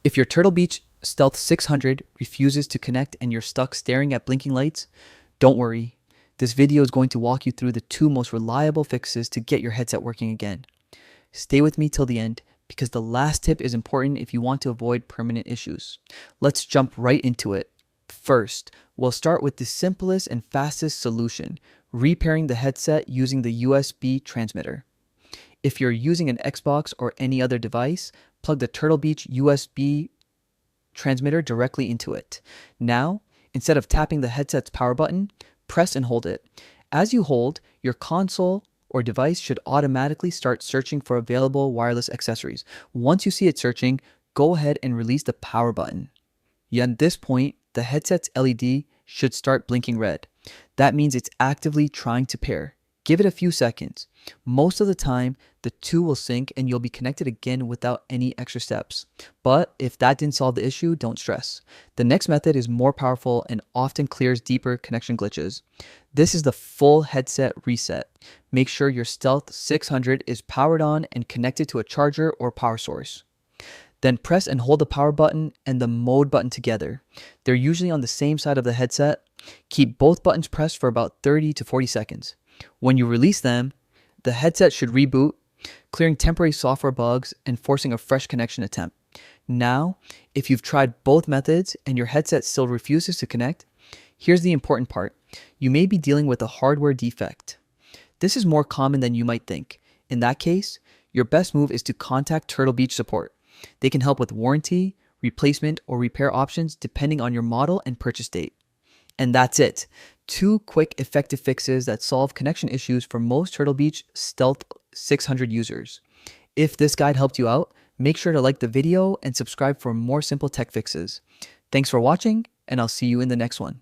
If your Turtle Beach Stealth 600 refuses to connect and you're stuck staring at blinking lights, don't worry. This video is going to walk you through the two most reliable fixes to get your headset working again. Stay with me till the end because the last tip is important if you want to avoid permanent issues. Let's jump right into it. First, we'll start with the simplest and fastest solution, repairing the headset using the USB transmitter. If you're using an Xbox or any other device, plug the Turtle Beach USB transmitter directly into it. Now, instead of tapping the headset's power button, press and hold it. As you hold, your console or device should automatically start searching for available wireless accessories. Once you see it searching, go ahead and release the power button. At this point, the headset's LED should start blinking red. That means it's actively trying to pair. Give it a few seconds. Most of the time, the two will sync and you'll be connected again without any extra steps. But if that didn't solve the issue, don't stress. The next method is more powerful and often clears deeper connection glitches. This is the full headset reset. Make sure your Stealth 600 is powered on and connected to a charger or power source. Then press and hold the power button and the mode button together. They're usually on the same side of the headset. Keep both buttons pressed for about 30 to 40 seconds. When you release them, the headset should reboot, clearing temporary software bugs and forcing a fresh connection attempt. Now, if you've tried both methods and your headset still refuses to connect, here's the important part. You may be dealing with a hardware defect. This is more common than you might think. In that case, your best move is to contact Turtle Beach support. They can help with warranty, replacement, or repair options depending on your model and purchase date. And that's it. 2 quick, effective fixes that solve connection issues for most Turtle Beach Stealth 600 users. If this guide helped you out, make sure to like the video and subscribe for more simple tech fixes. Thanks for watching, and I'll see you in the next one.